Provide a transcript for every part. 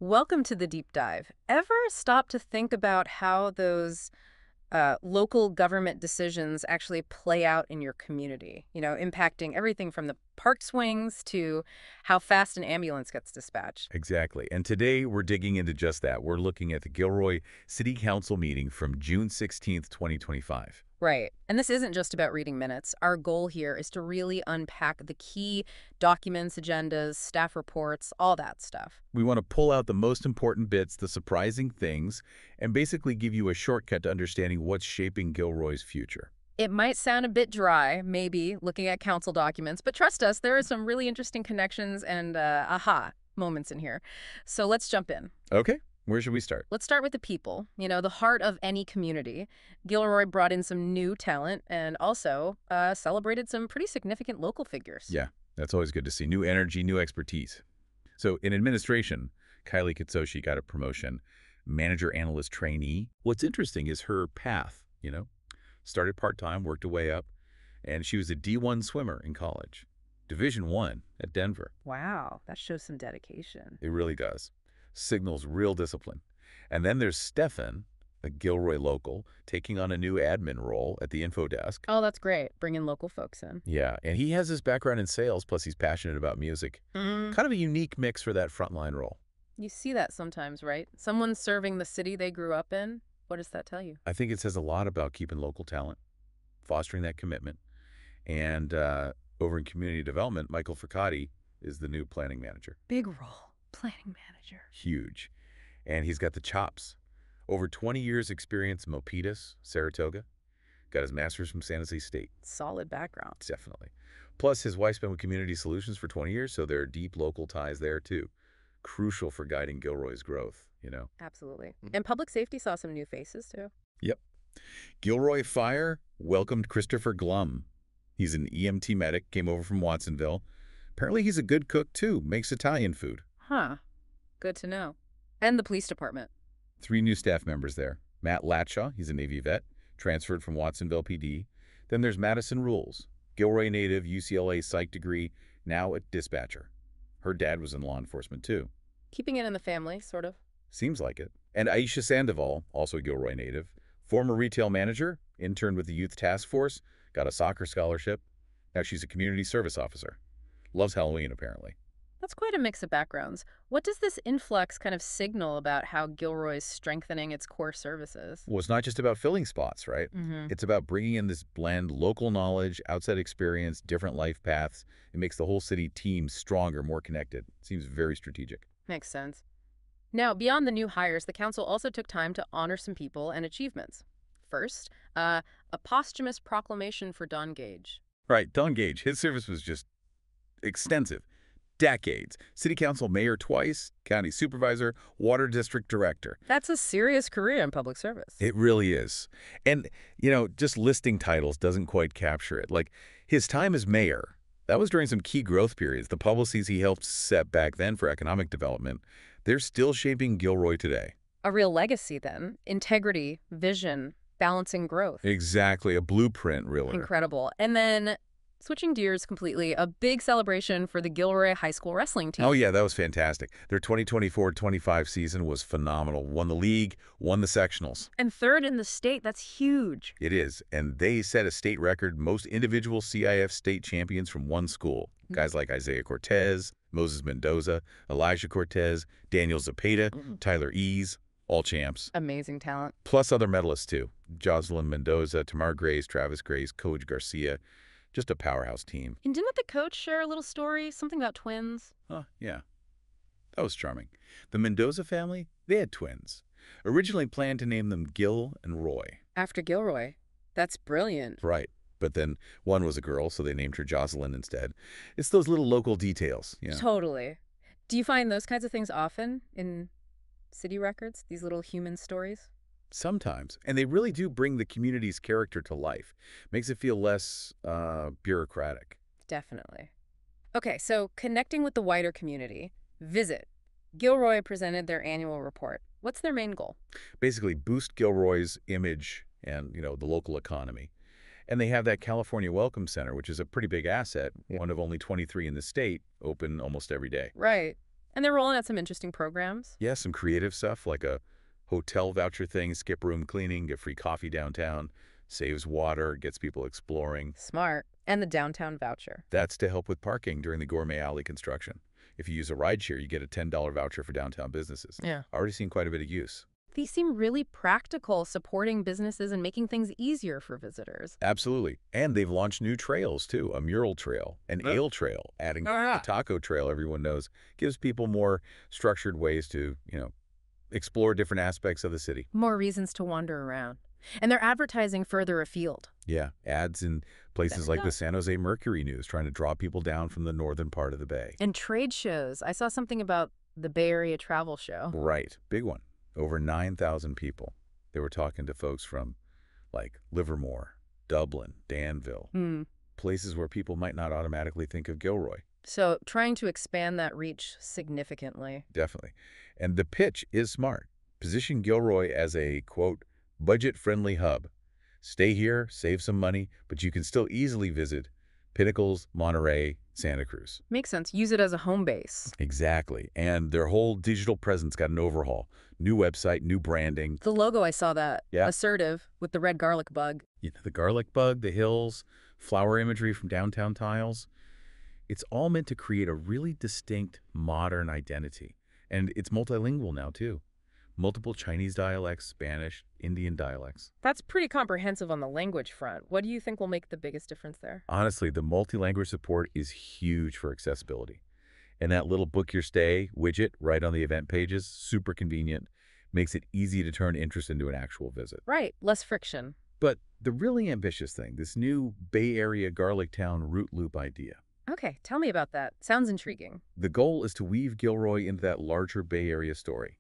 Welcome to the deep dive. Ever stop to think about how those local government decisions actually play out in your community? Impacting everything from the park swings to how fast an ambulance gets dispatched. Exactly. And today we're digging into just that. We're looking at the Gilroy City Council meeting from June 16th, 2025. Right. And this isn't just about reading minutes. Our goal here is to really unpack the key documents, agendas, staff reports, all that stuff. We want to pull out the most important bits, the surprising things, and basically give you a shortcut to understanding what's shaping Gilroy's future. It might sound a bit dry, maybe, looking at council documents, but trust us, there are some really interesting connections and aha moments in here. So let's jump in. Okay, where should we start? Let's start with the people, the heart of any community. Gilroy brought in some new talent and also celebrated some pretty significant local figures. Yeah, that's always good to see. New energy, new expertise. So in administration, Kylie Kitsoshi got a promotion, manager analyst trainee. What's interesting is her path. Started part-time, worked her way up, and she was a D1 swimmer in college. Division I at Denver. Wow, that shows some dedication. It really does. Signals real discipline. And then there's Stefan, a Gilroy local, taking on a new admin role at the info desk. Oh, that's great. Bringing local folks in. Yeah, and he has his background in sales, plus he's passionate about music. Kind of a unique mix for that frontline role. You see that sometimes, right? Someone serving the city they grew up in. What does that tell you? I think it says a lot about keeping local talent, fostering that commitment. And over in community development, Michael Fricati is the new planning manager. Big role. Planning manager. Huge. And he's got the chops. Over 20 years experience in Milpitas, Saratoga. Got his master's from San Jose State. Solid background. Definitely. Plus, his wife's been with Community Solutions for 20 years, so there are deep local ties there, too. Crucial for guiding Gilroy's growth. Absolutely. And public safety saw some new faces, too. Yep. Gilroy Fire welcomed Christopher Glum. He's an EMT medic, came over from Watsonville. Apparently he's a good cook, too, makes Italian food. Huh. Good to know. And the police department. 3 new staff members there. Matt Latshaw, he's a Navy vet, transferred from Watsonville PD. Then there's Madison Rules, Gilroy native, UCLA psych degree, now a dispatcher. Her dad was in law enforcement, too. Keeping it in the family, sort of. Seems like it. And Aisha Sandoval, also a Gilroy native, former retail manager, interned with the Youth Task Force, got a soccer scholarship. Now she's a community service officer. Loves Halloween, apparently. That's quite a mix of backgrounds. What does this influx kind of signal about how Gilroy's strengthening its core services? Well, it's not just about filling spots, right? It's about bringing in this blend, local knowledge, outside experience, different life paths. It makes the whole city team stronger, more connected. Seems very strategic. Makes sense. Now, beyond the new hires, the council also took time to honor some people and achievements. First, a posthumous proclamation for Don Gage. Right, Don Gage. His service was just extensive. Decades. City council mayor twice, county supervisor, water district director. That's a serious career in public service. It really is. And, just listing titles doesn't quite capture it. Like, his time as mayor, that was during some key growth periods. The policies he helped set back then for economic development, they're still shaping Gilroy today. A real legacy, then. Integrity, vision, balancing growth. Exactly. A blueprint, really. Incredible. And then, switching gears completely, a big celebration for the Gilroy High School wrestling team. Oh, yeah, that was fantastic. Their 2024-25 season was phenomenal. Won the league, won the sectionals. And third in the state, that's huge. It is, and they set a state record, most individual CIF state champions from one school. Guys like Isaiah Cortez, Moses Mendoza, Elijah Cortez, Daniel Zapata, Tyler Ease, all champs. Amazing talent. Plus other medalists, too. Jocelyn Mendoza, Tamar Grace, Travis Grace, Coach Garcia. Just a powerhouse team. And didn't the coach share a little story, something about twins? Yeah. That was charming. The Mendoza family, they had twins. Originally planned to name them Gil and Roy. After Gilroy. That's brilliant. Right. But then one was a girl, so they named her Jocelyn instead. It's those little local details. Totally. Do you find those kinds of things often in city records, these little human stories? Sometimes. And they really do bring the community's character to life. Makes it feel less bureaucratic. Definitely. Okay, so connecting with the wider community. Visit. Gilroy presented their annual report. What's their main goal? Basically, boost Gilroy's image and, the local economy. And they have that California Welcome Center, which is a pretty big asset, one of only 23 in the state, open almost every day. Right. And they're rolling out some interesting programs. Yeah, some creative stuff like a hotel voucher thing, skip room cleaning, get free coffee downtown, saves water, gets people exploring. Smart. And the downtown voucher. That's to help with parking during the Gourmet Alley construction. If you use a rideshare, you get a $10 voucher for downtown businesses. Yeah. Already seen quite a bit of use. These seem really practical, supporting businesses and making things easier for visitors. Absolutely. And they've launched new trails, too. A mural trail, an ale trail, adding the taco trail everyone knows, gives people more structured ways to, explore different aspects of the city. More reasons to wander around. And they're advertising further afield. Yeah, ads in places like the San Jose Mercury News, trying to draw people down from the northern part of the Bay. And trade shows. I saw something about the Bay Area Travel Show. Right. Big one. Over 9,000 people. They were talking to folks from, like, Livermore, Dublin, Danville, places where people might not automatically think of Gilroy. So trying to expand that reach significantly. Definitely. And the pitch is smart. Position Gilroy as a, quote, budget-friendly hub. Stay here, save some money, but you can still easily visit Pinnacles, Monterey, Santa Cruz. Makes sense. Use it as a home base. Exactly. And their whole digital presence got an overhaul. New website, new branding. The logo, I saw that. Yeah. Assertive, with the red garlic bug. The garlic bug, the hills, flower imagery from downtown tiles. It's all meant to create a really distinct, modern identity. And it's multilingual now, too. Multiple Chinese dialects, Spanish, Indian dialects. That's pretty comprehensive on the language front. What do you think will make the biggest difference there? Honestly, the multi-language support is huge for accessibility. And that little book your stay widget right on the event pages, super convenient, makes it easy to turn interest into an actual visit. Right, less friction. But the really ambitious thing, this new Bay Area Garlic Town route loop idea. Okay, tell me about that. Sounds intriguing. The goal is to weave Gilroy into that larger Bay Area story.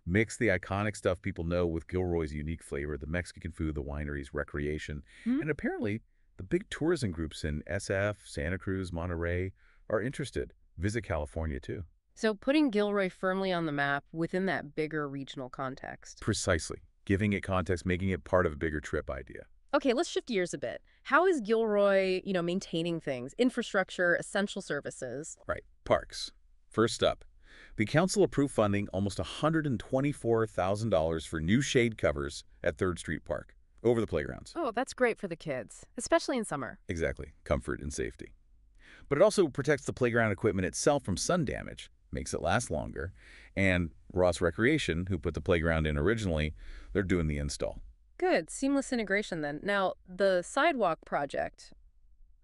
Mix the iconic stuff people know with Gilroy's unique flavor, the Mexican food, the wineries, recreation, and apparently the big tourism groups in SF, Santa Cruz, Monterey are interested. Visit California, too. So putting Gilroy firmly on the map within that bigger regional context. Precisely. Giving it context, making it part of a bigger trip idea. Okay, let's shift gears a bit. How is Gilroy, maintaining things? Infrastructure, essential services? Right. Parks. First up, the council approved funding almost $124,000 for new shade covers at 3rd Street Park, over the playgrounds. Oh, that's great for the kids, especially in summer. Exactly. Comfort and safety. But it also protects the playground equipment itself from sun damage, makes it last longer, and Ross Recreation, who put the playground in originally, they're doing the install. Good. Seamless integration then. Now, the sidewalk project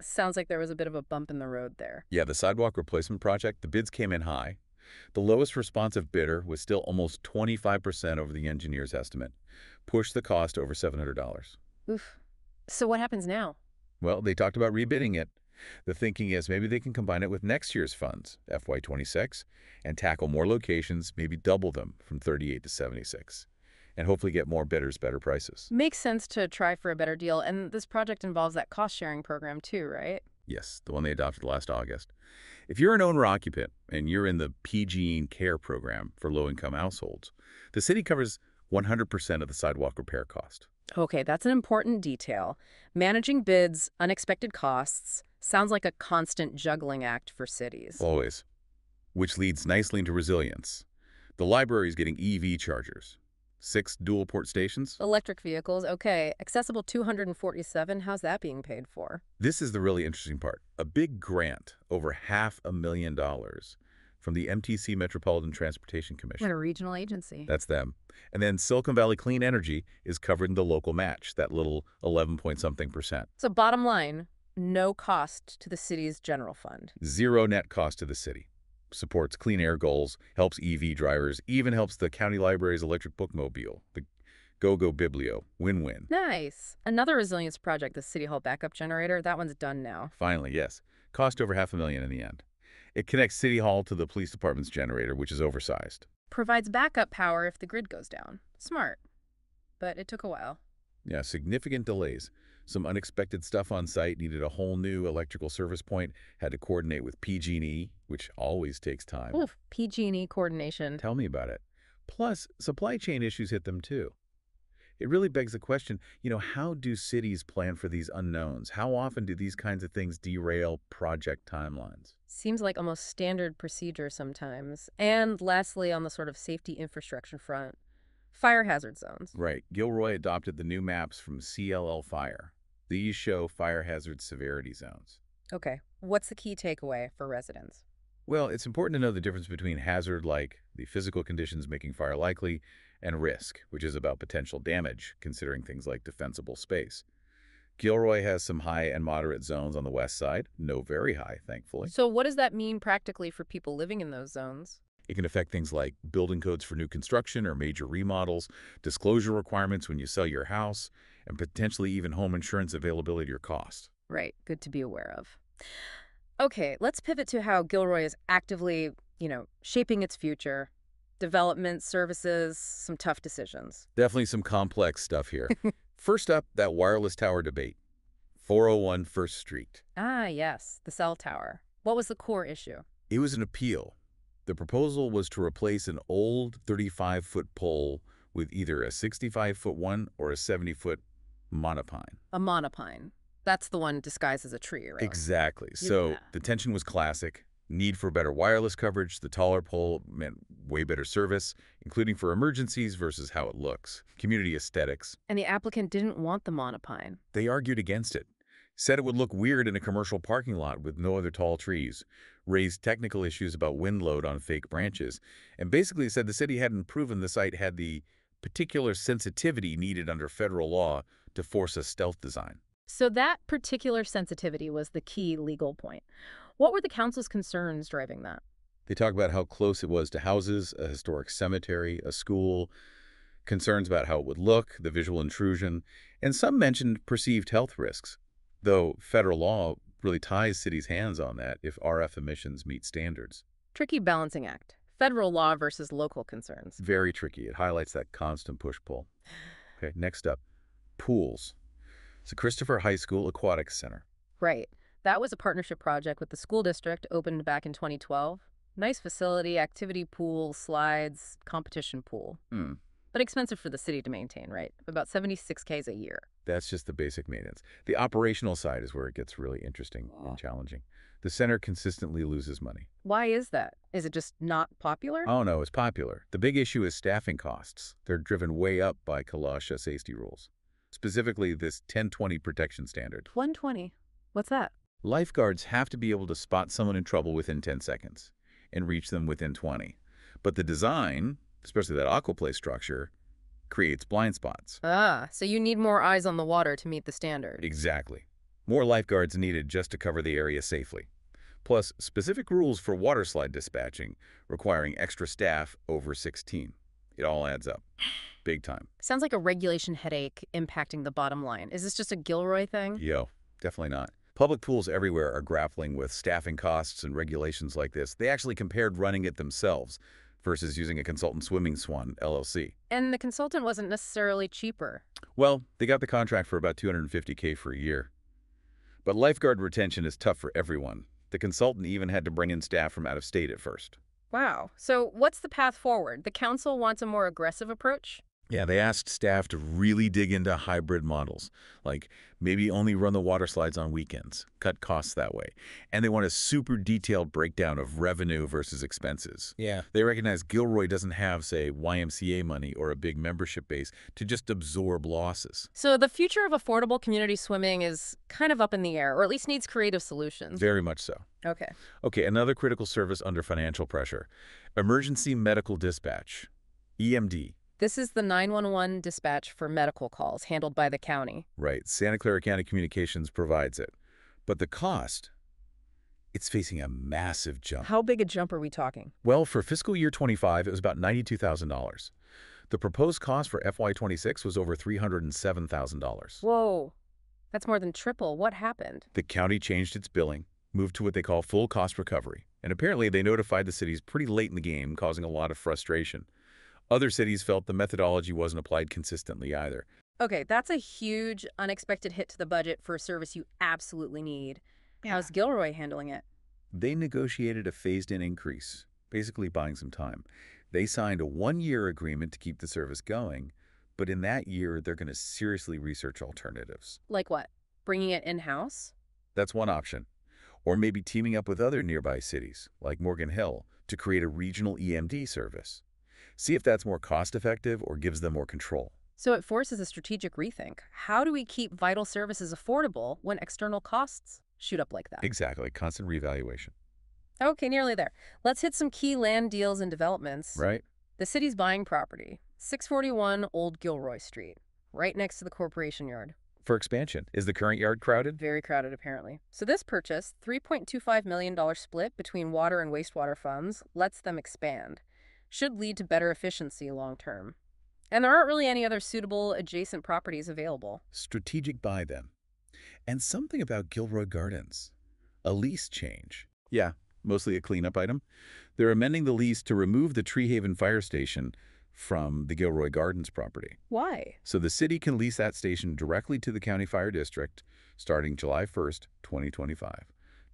sounds like there was a bit of a bump in the road there. Yeah, the sidewalk replacement project, the bids came in high. The lowest responsive bidder was still almost 25% over the engineer's estimate, pushed the cost over $700. Oof. So what happens now? Well, they talked about rebidding it. The thinking is maybe they can combine it with next year's funds, FY26, and tackle more locations, maybe double them from 38 to 76, and hopefully get more bidders better prices. Makes sense to try for a better deal, and this project involves that cost-sharing program too, right? Yes, the one they adopted last August. If you're an owner-occupant and you're in the PG&E Care program for low-income households, the city covers 100% of the sidewalk repair cost. Okay, that's an important detail. Managing bids, unexpected costs, sounds like a constant juggling act for cities. Always. Which leads nicely into resilience. The library is getting EV chargers. 6 dual-port stations. Electric vehicles, okay. Accessible 247, how's that being paid for? This is the really interesting part. A big grant, over $500,000, from the MTC Metropolitan Transportation Commission. What a regional agency. That's them. And then Silicon Valley Clean Energy is covered in the local match, that little 11-point-something%. So bottom line, no cost to the city's general fund. Zero net cost to the city. Supports clean air goals, helps EV drivers, even helps the county library's electric bookmobile, the Go-Go Biblio. Win-win. Nice. Another resilience project, the City Hall backup generator, that one's done now. Finally, yes. Cost over $500,000 in the end. It connects City Hall to the police department's generator, which is oversized. Provides backup power if the grid goes down. Smart. But it took a while. Yeah, significant delays. Some unexpected stuff on site, needed a whole new electrical service point, had to coordinate with PG&E, which always takes time. Oof, PG&E coordination. Tell me about it. Plus, supply chain issues hit them too. It really begs the question, how do cities plan for these unknowns? How often do these kinds of things derail project timelines? Seems like almost standard procedure sometimes. And lastly, on the sort of safety infrastructure front, fire hazard zones. Right. Gilroy adopted the new maps from CLL Fire. These show fire hazard severity zones. Okay, what's the key takeaway for residents? Well, it's important to know the difference between hazard, like the physical conditions making fire likely, and risk, which is about potential damage, considering things like defensible space. Gilroy has some high and moderate zones on the west side, no very high, thankfully. So what does that mean practically for people living in those zones? It can affect things like building codes for new construction or major remodels, disclosure requirements when you sell your house, and potentially even home insurance availability or cost. Right, good to be aware of. Okay, let's pivot to how Gilroy is actively, shaping its future. Development, services, some tough decisions. Definitely some complex stuff here. First up, that wireless tower debate. 401 First Street. Ah, yes, the cell tower. What was the core issue? It was an appeal. The proposal was to replace an old 35-foot pole with either a 65-foot one or a 70-foot monopine. A monopine. That's the one disguised as a tree, right? Exactly. So Yeah. the tension was classic. Need for better wireless coverage. The taller pole meant way better service, including for emergencies versus how it looks. Community aesthetics. And the applicant didn't want the monopine. They argued against it. Said it would look weird in a commercial parking lot with no other tall trees. Raised technical issues about wind load on fake branches. And basically said the city hadn't proven the site had the particular sensitivity needed under federal law to force a stealth design. So that particular sensitivity was the key legal point. What were the council's concerns driving that? They talk about how close it was to houses, a historic cemetery, a school, concerns about how it would look, the visual intrusion, and some mentioned perceived health risks, though federal law really ties cities' hands on that if RF emissions meet standards. Tricky balancing act. Federal law versus local concerns. Very tricky. It highlights that constant push-pull. Okay, next up, pools. It's a Christopher High School Aquatics Center. Right. That was a partnership project with the school district, opened back in 2012. Nice facility, activity pool, slides, competition pool. Hmm. But expensive for the city to maintain, right? About 76K a year. That's just the basic maintenance. The operational side is where it gets really interesting and challenging. The center consistently loses money. Why is that? Is it just not popular? Oh, no, it's popular. The big issue is staffing costs. They're driven way up by Kalasha safety rules, specifically this 1020 protection standard. 120. What's that? Lifeguards have to be able to spot someone in trouble within 10 seconds and reach them within 20. But the design, especially that aquaplay structure, creates blind spots. Ah, so you need more eyes on the water to meet the standard. Exactly. More lifeguards needed just to cover the area safely. Plus, specific rules for water slide dispatching, requiring extra staff over 16. It all adds up. Big time. Sounds like a regulation headache impacting the bottom line. Is this just a Gilroy thing? Yo, definitely not. Public pools everywhere are grappling with staffing costs and regulations like this. They actually compared running it themselves versus using a consultant swimming swan, LLC. And the consultant wasn't necessarily cheaper. Well, they got the contract for about $250K for a year. But lifeguard retention is tough for everyone. The consultant even had to bring in staff from out of state at first. Wow. So what's the path forward? The council wants a more aggressive approach? Yeah, they asked staff to really dig into hybrid models, like maybe only run the water slides on weekends, cut costs that way. And they want a super detailed breakdown of revenue versus expenses. Yeah. They recognize Gilroy doesn't have, say, YMCA money or a big membership base to just absorb losses. So the future of affordable community swimming is kind of up in the air, or at least needs creative solutions. Very much so. Okay. Okay, another critical service under financial pressure. Emergency medical dispatch, EMD. This is the 911 dispatch for medical calls handled by the county. Right, Santa Clara County Communications provides it. But the cost, it's facing a massive jump. How big a jump are we talking? Well, for fiscal year 25, it was about $92,000. The proposed cost for FY26 was over $307,000. Whoa. That's more than triple. What happened? The county changed its billing, moved to what they call full cost recovery. And apparently they notified the cities pretty late in the game, causing a lot of frustration. Other cities felt the methodology wasn't applied consistently either. Okay, that's a huge, unexpected hit to the budget for a service you absolutely need. How's Gilroy handling it? They negotiated a phased-in increase, basically buying some time. They signed a one-year agreement to keep the service going, But in that year, they're going to seriously research alternatives. Like what? Bringing it in-house? That's one option. Or maybe teaming up with other nearby cities, like Morgan Hill, to create a regional EMD service. See if that's more cost-effective or gives them more control. So it forces a strategic rethink. How do we keep vital services affordable when external costs shoot up like that? Exactly, constant reevaluation. Okay, nearly there. Let's hit some key land deals and developments. Right? The city's buying property, 641 Old Gilroy Street, right next to the corporation yard. For expansion. Is the current yard crowded? Very crowded, apparently. So this purchase, $3.25 million split between water and wastewater funds, lets them expand. Should lead to better efficiency long term. And there aren't really any other suitable adjacent properties available. Strategic buy then. And something about Gilroy Gardens. A lease change. Yeah, mostly a cleanup item. They're amending the lease to remove the Tree Haven Fire Station from the Gilroy Gardens property. Why? So the city can lease that station directly to the County Fire District starting July 1st, 2025.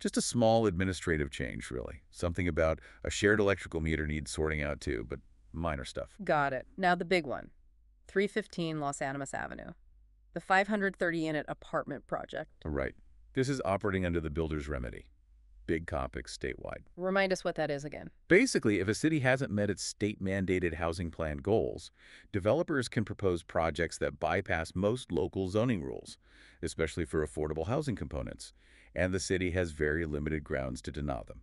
Just a small administrative change, really. Something about a shared electrical meter needs sorting out too, but minor stuff. Got it. Now the big one. 315 Los Animas Avenue. The 530-unit apartment project. Right. This is operating under the builder's remedy. Big topics statewide. Remind us what that is again. Basically, if a city hasn't met its state-mandated housing plan goals, developers can propose projects that bypass most local zoning rules, especially for affordable housing components, and the city has very limited grounds to deny them.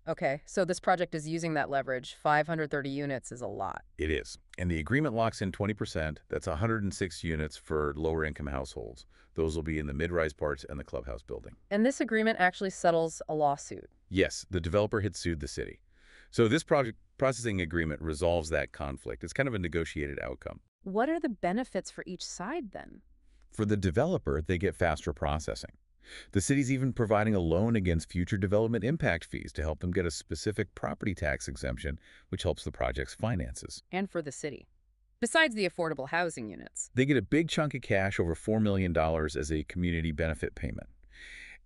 Okay. So this project is using that leverage. 530 units is a lot. It is. And the agreement locks in 20%. That's 106 units for lower-income households. Those will be in the mid-rise parts and the clubhouse building. And this agreement actually settles a lawsuit. Yes, the developer had sued the city. So this project processing agreement resolves that conflict. It's kind of a negotiated outcome. What are the benefits for each side then? For the developer, they get faster processing. The city's even providing a loan against future development impact fees to help them get a specific property tax exemption, which helps the project's finances. And for the city. Besides the affordable housing units. They get a big chunk of cash, over $4 million, as a community benefit payment.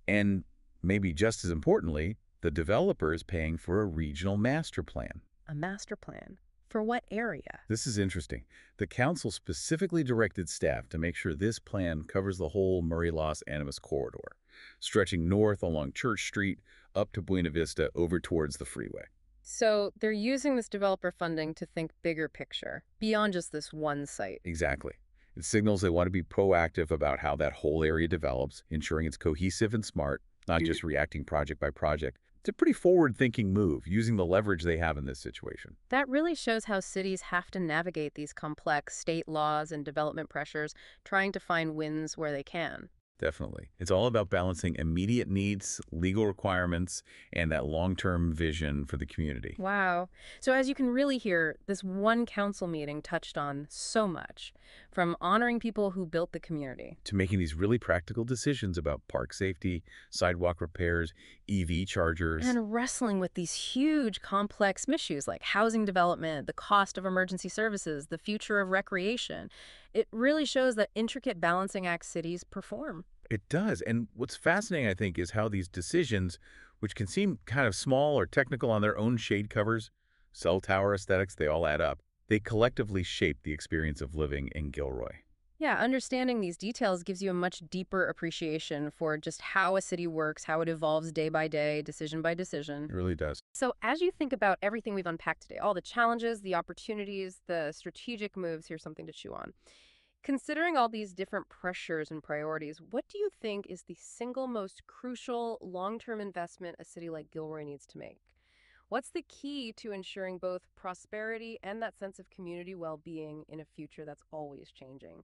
And maybe just as importantly, the developer is paying for a regional master plan. A master plan? For what area? This is interesting. The council specifically directed staff to make sure this plan covers the whole Murray-Los Animas corridor, stretching north along Church Street, up to Buena Vista, over towards the freeway. So they're using this developer funding to think bigger picture, beyond just this one site. Exactly. It signals they want to be proactive about how that whole area develops, ensuring it's cohesive and smart, not just reacting project by project. It's a pretty forward-thinking move, using the leverage they have in this situation. That really shows how cities have to navigate these complex state laws and development pressures, trying to find wins where they can. Definitely. It's all about balancing immediate needs, legal requirements, and that long-term vision for the community. Wow. So as you can really hear, this one council meeting touched on so much, from honoring people who built the community, To making these really practical decisions about park safety, sidewalk repairs, EV chargers. and wrestling with these huge, complex issues like housing development, the cost of emergency services, the future of recreation. It really shows that intricate balancing act cities perform. It does. And what's fascinating, I think, is how these decisions, which can seem kind of small or technical on their own shade covers, cell tower aesthetics, they all add up. They collectively shape the experience of living in Gilroy. Yeah, understanding these details gives you a much deeper appreciation for just how a city works, how it evolves day by day, decision by decision. It really does. So as you think about everything we've unpacked today, all the challenges, the opportunities, the strategic moves, here's something to chew on. Considering all these different pressures and priorities, what do you think is the single most crucial long-term investment a city like Gilroy needs to make? What's the key to ensuring both prosperity and that sense of community well-being in a future that's always changing?